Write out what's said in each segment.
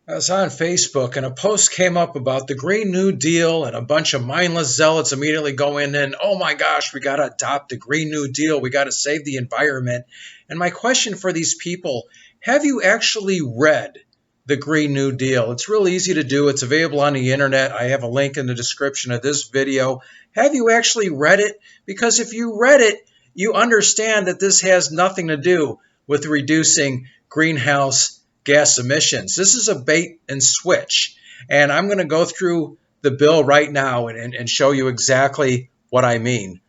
I was on Facebook and a post came up about the Green New Deal, and a bunch of mindless zealots immediately go in and, oh my gosh, we got to adopt the Green New Deal. We got to save the environment. And my question for these people, have you actually read the Green New Deal? It's real easy to do. It's available on the internet. I have a link in the description of this video. Have you actually read it? Because if you read it, you understand that this has nothing to do with reducing greenhouse gas emissions. This is a bait and switch. And I'm going to go through the bill right now and show you exactly what I mean.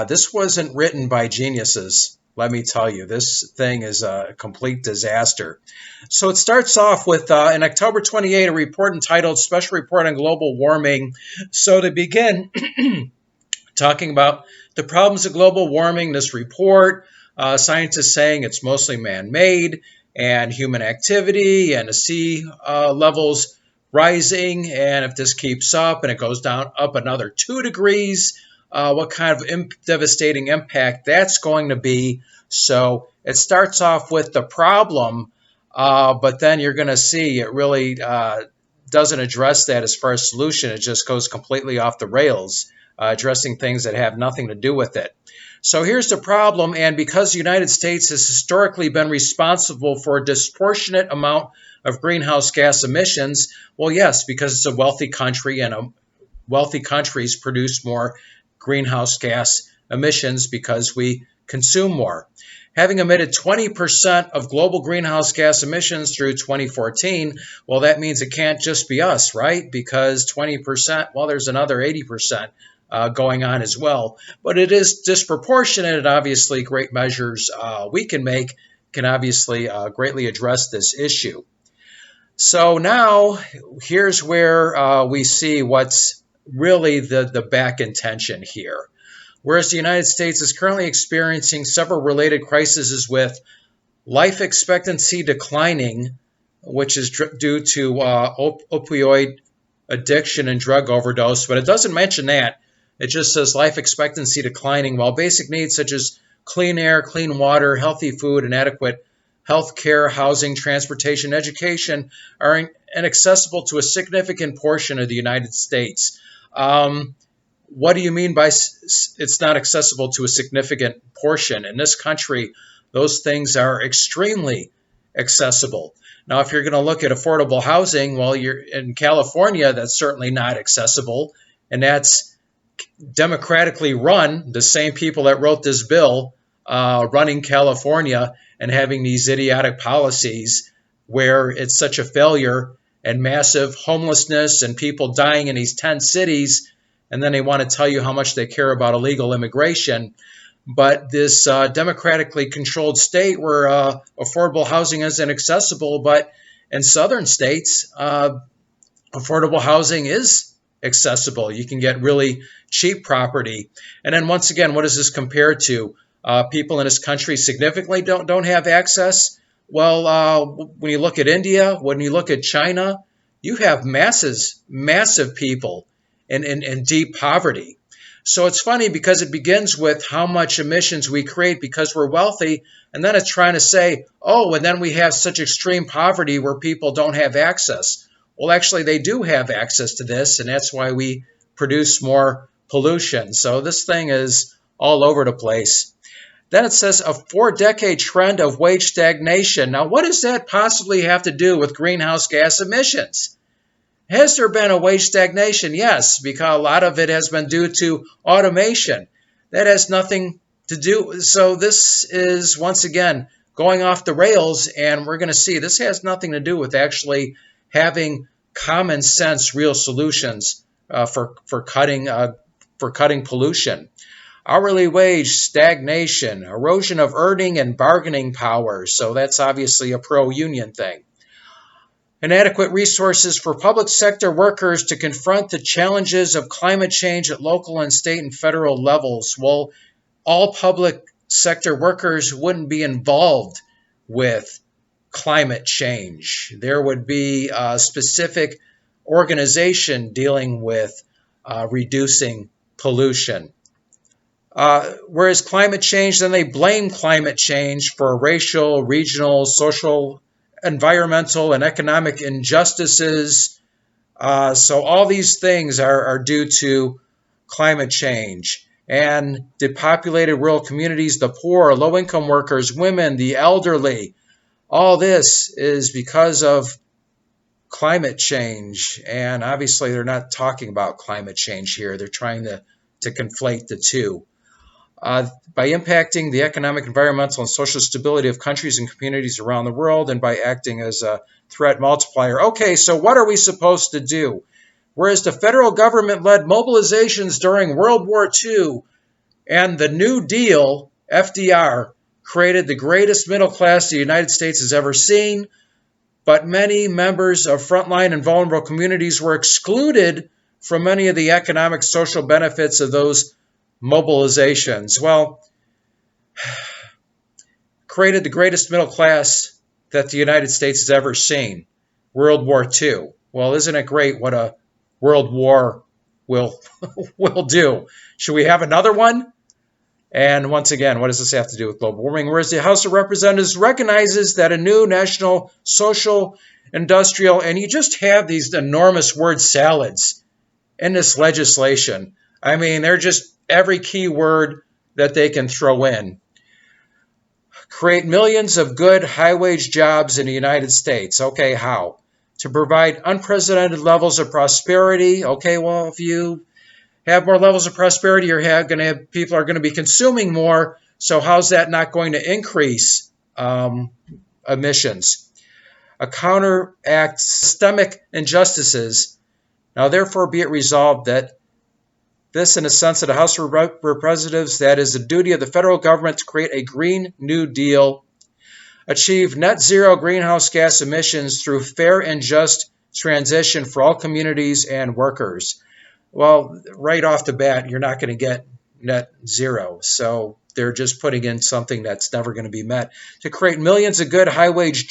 This wasn't written by geniuses. Let me tell you, this thing is a complete disaster. So it starts off with, in October 28, a report entitled Special Report on Global Warming. So to begin, talking about the problems of global warming, this report, scientists saying it's mostly man-made and human activity and the sea levels rising. And if this keeps up and it goes down up another 2 degrees, what kind of devastating impact that's going to be. So it starts off with the problem, but then you're going to see it really doesn't address that as far as solution. It just goes completely off the rails, addressing things that have nothing to do with it. So here's the problem, and because the United States has historically been responsible for a disproportionate amount of greenhouse gas emissions, well, yes, because it's a wealthy country, and wealthy countries produce more greenhouse gas emissions because we consume more. Having emitted 20% of global greenhouse gas emissions through 2014, well, that means it can't just be us, right? Because 20%, well, there's another 80%. Going on as well. But it is disproportionate, and obviously great measures we can make can obviously greatly address this issue. So now here's where we see what's really the back intention here. Whereas the United States is currently experiencing several related crises with life expectancy declining, which is due to opioid addiction and drug overdose, but it doesn't mention that. It just says life expectancy declining, while basic needs such as clean air, clean water, healthy food, and adequate health care, housing, transportation, education are inaccessible to a significant portion of the United States. What do you mean by it's not accessible to a significant portion? In this country, those things are extremely accessible. Now, if you're going to look at affordable housing, well, you're in California, that's certainly not accessible, and that's democratically run, the same people that wrote this bill running California and having these idiotic policies where it's such a failure and massive homelessness and people dying in these 10 cities, and then they want to tell you how much they care about illegal immigration. But this democratically controlled state where affordable housing is inaccessible, but in southern states, affordable housing is accessible. You can get really cheap property. And then once again, what does this compare to? People in this country significantly don't have access. Well, when you look at India, when you look at China, you have massive people in deep poverty. So it's funny because it begins with how much emissions we create because we're wealthy, and then it's trying to say, oh, and then we have such extreme poverty where people don't have access. Well, actually, they do have access to this, and that's why we produce more pollution. So this thing is all over the place. Then it says a 4-decade trend of wage stagnation. Now, what does that possibly have to do with greenhouse gas emissions? Has there been a wage stagnation? Yes, because a lot of it has been due to automation. That has nothing to do. So this is, once again, going off the rails, and we're going to see this has nothing to do with actually having common sense, real solutions for cutting pollution. Hourly wage stagnation, erosion of earning and bargaining power. So that's obviously a pro-union thing. Inadequate resources for public sector workers to confront the challenges of climate change at local and state and federal levels. Well, all public sector workers wouldn't be involved with climate change. There would be a specific organization dealing with reducing pollution. Whereas climate change, then they blame climate change for racial, regional, social environmental and economic injustices. So all these things are due to climate change. And depopulated rural communities, the poor, low-income workers, women, the elderly, all this is because of climate change. And obviously they're not talking about climate change here. They're trying to conflate the two. By impacting the economic, environmental, and social stability of countries and communities around the world, and by acting as a threat multiplier. Okay, so what are we supposed to do? Whereas the federal government led mobilizations during World War II and the New Deal, FDR, created the greatest middle class the United States has ever seen, but many members of frontline and vulnerable communities were excluded from many of the economic social benefits of those mobilizations. Well, created the greatest middle class that the United States has ever seen, World War II. Well, isn't it great what a world war will do? Should we have another one? And once again, what does this have to do with global warming? Whereas the House of Representatives recognizes that a new national social, industrial, and you just have these enormous word salads in this legislation. I mean, they're just every key word that they can throw in. Create millions of good high-wage jobs in the United States. Okay, how? To provide unprecedented levels of prosperity. Okay, well, if you have more levels of prosperity, people are going to be consuming more. So how's that not going to increase emissions? Counteract systemic injustices. Now, therefore, be it resolved that this, in a sense, of the House of Representatives, that is the duty of the federal government to create a Green New Deal, achieve net zero greenhouse gas emissions through fair and just transition for all communities and workers. Well, right off the bat, you're not going to get net zero. So they're just putting in something that's never going to be met. To create millions of good high-wage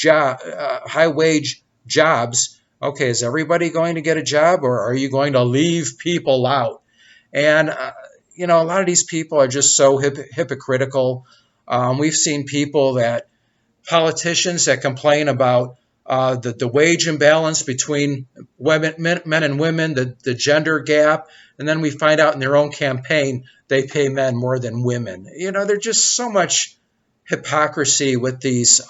jobs. Okay, is everybody going to get a job, or are you going to leave people out? And, a lot of these people are just so hypocritical. We've seen politicians that complain about the wage imbalance between men and women, the gender gap, and then we find out in their own campaign they pay men more than women. There's just so much hypocrisy with these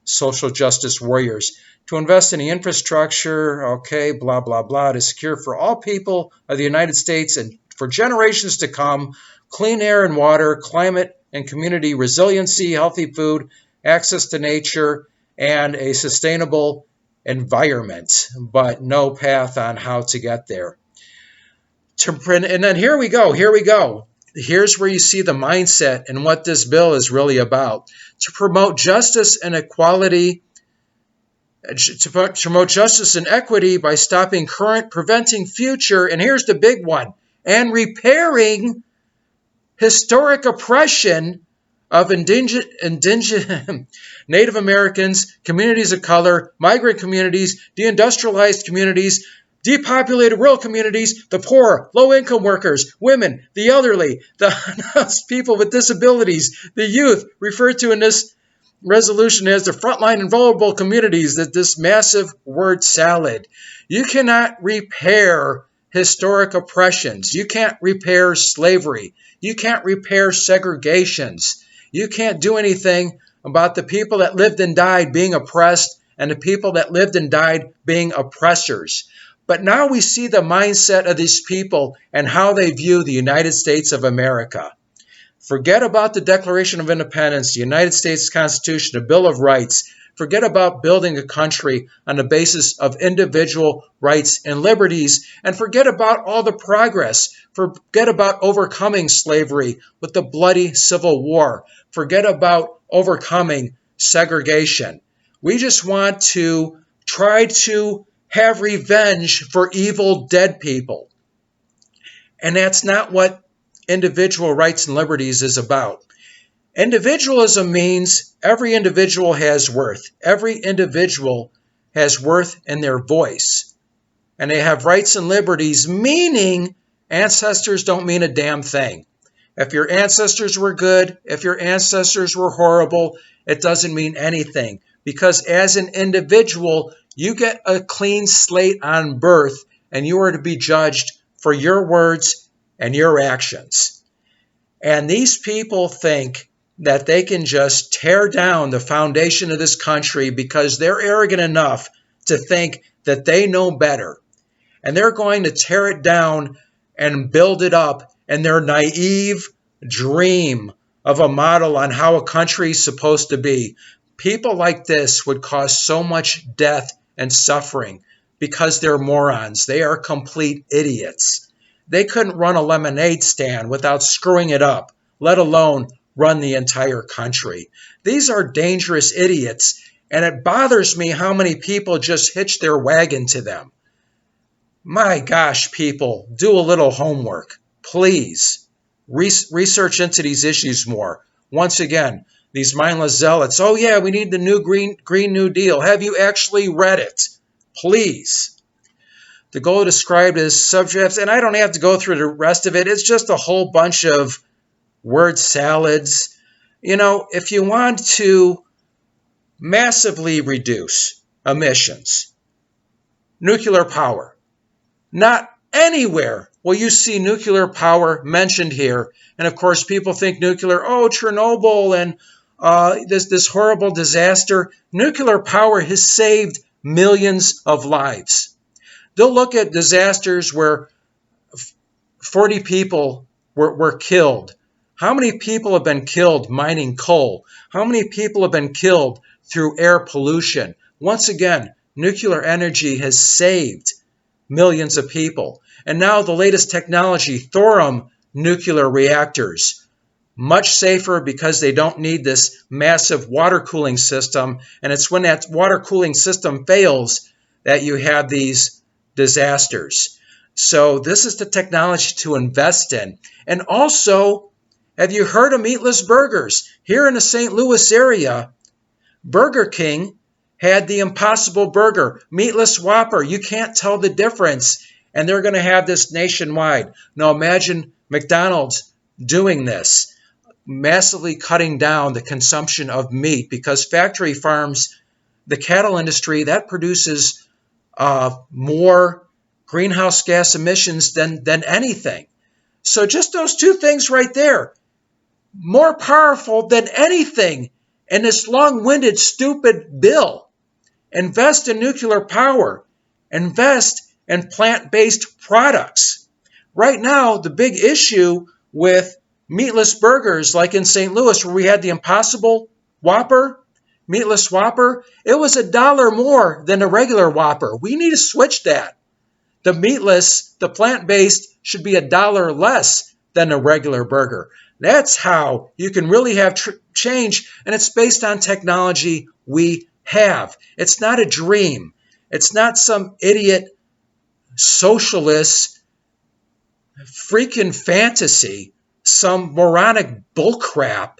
social justice warriors. To invest in the infrastructure, okay, blah, blah, blah, to secure for all people of the United States and for generations to come, clean air and water, climate and community resiliency, healthy food, access to nature, and a sustainable environment, but no path on how to get there. And then here we go. Here's where you see the mindset and what this bill is really about. To promote justice and equality, to promote justice and equity by stopping current, preventing future, and here's the big one, and repairing historic oppression of indigenous Native Americans, communities of color, migrant communities, deindustrialized communities, depopulated rural communities, the poor, low-income workers, women, the elderly, the unhoused people with disabilities, the youth, referred to in this resolution as the frontline and vulnerable communities, that this massive word salad. You cannot repair historic oppressions. You can't repair slavery. You can't repair segregations. You can't do anything about the people that lived and died being oppressed and the people that lived and died being oppressors. But now we see the mindset of these people and how they view the United States of America. Forget about the Declaration of Independence, the United States Constitution, the Bill of Rights. Forget about building a country on the basis of individual rights and liberties, and forget about all the progress. Forget about overcoming slavery with the bloody Civil War. Forget about overcoming segregation. We just want to try to have revenge for evil dead people. And that's not what individual rights and liberties is about. Individualism means every individual has worth. Every individual has worth in their voice. And they have rights and liberties, meaning ancestors don't mean a damn thing. If your ancestors were good, if your ancestors were horrible, it doesn't mean anything. Because as an individual, you get a clean slate on birth, and you are to be judged for your words and your actions. And these people think that they can just tear down the foundation of this country because they're arrogant enough to think that they know better. And they're going to tear it down and build it up in their naive dream of a model on how a country is supposed to be. People like this would cause so much death and suffering because they're morons. They are complete idiots. They couldn't run a lemonade stand without screwing it up, let alone run the entire country. These are dangerous idiots, and it bothers me how many people just hitch their wagon to them. My gosh, people, do a little homework, please. Research into these issues more. Once again, these mindless zealots, oh yeah, we need the new Green New Deal. Have you actually read it? Please. The goal described as subjects, and I don't have to go through the rest of it. It's just a whole bunch of word salads. You know, if you want to massively reduce emissions, nuclear power, not anywhere will you see nuclear power mentioned here. And of course, people think nuclear, oh, Chernobyl and this horrible disaster. Nuclear power has saved millions of lives. They'll look at disasters where 40 people were killed. How many people have been killed mining coal? How many people have been killed through air pollution? Once again, nuclear energy has saved millions of people. And now the latest technology, thorium nuclear reactors, much safer because they don't need this massive water cooling system. And it's when that water cooling system fails that you have these disasters. So this is the technology to invest in. And also, have you heard of meatless burgers? Here in the St. Louis area, Burger King had the Impossible Burger, meatless Whopper. You can't tell the difference. And they're going to have this nationwide. Now imagine McDonald's doing this, massively cutting down the consumption of meat, because factory farms, the cattle industry, that produces more greenhouse gas emissions than anything. So just those two things right there, more powerful than anything in this long-winded, stupid bill. Invest in nuclear power. Invest in plant-based products. Right now, the big issue with meatless burgers, like in St. Louis, where we had the Impossible Whopper, meatless Whopper, it was $1 more than a regular Whopper. We need to switch that. The meatless, the plant-based, should be $1 less than a regular burger. That's how you can really have change, and it's based on technology we have. It's not a dream. It's not some idiot socialist freaking fantasy, some moronic bullcrap.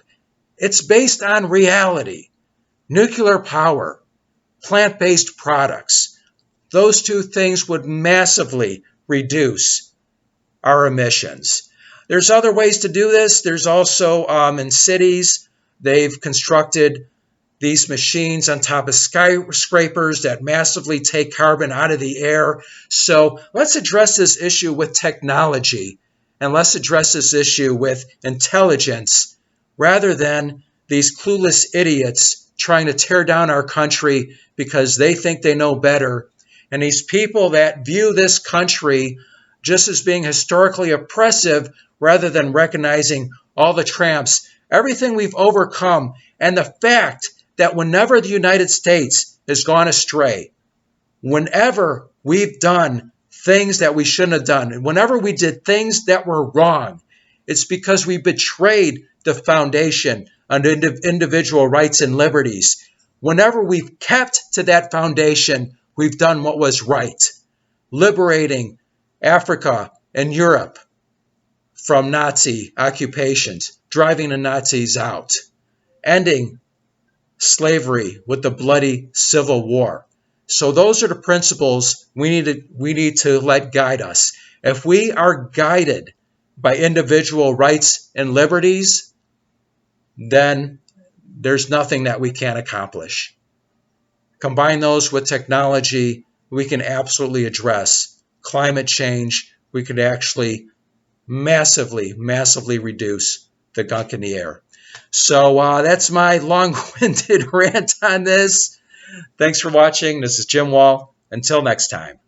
It's based on reality. Nuclear power, plant-based products. Those two things would massively reduce our emissions. There's other ways to do this. There's also in cities, they've constructed these machines on top of skyscrapers that massively take carbon out of the air. So let's address this issue with technology, and let's address this issue with intelligence rather than these clueless idiots trying to tear down our country because they think they know better. And these people that view this country just as being historically oppressive rather than recognizing all the tramps, everything we've overcome, and the fact that whenever the United States has gone astray, whenever we've done things that we shouldn't have done, and whenever we did things that were wrong, it's because we betrayed the foundation on individual rights and liberties. Whenever we've kept to that foundation, we've done what was right, liberating Africa and Europe from Nazi occupations, driving the Nazis out, ending slavery with the bloody Civil War. So those are the principles we need to let guide us. If we are guided by individual rights and liberties, then there's nothing that we can't accomplish. Combine those with technology, we can absolutely address climate change. We could actually massively reduce the gunk in the air. So that's my long-winded rant on this. Thanks for watching. This is Jim Wall. Until next time.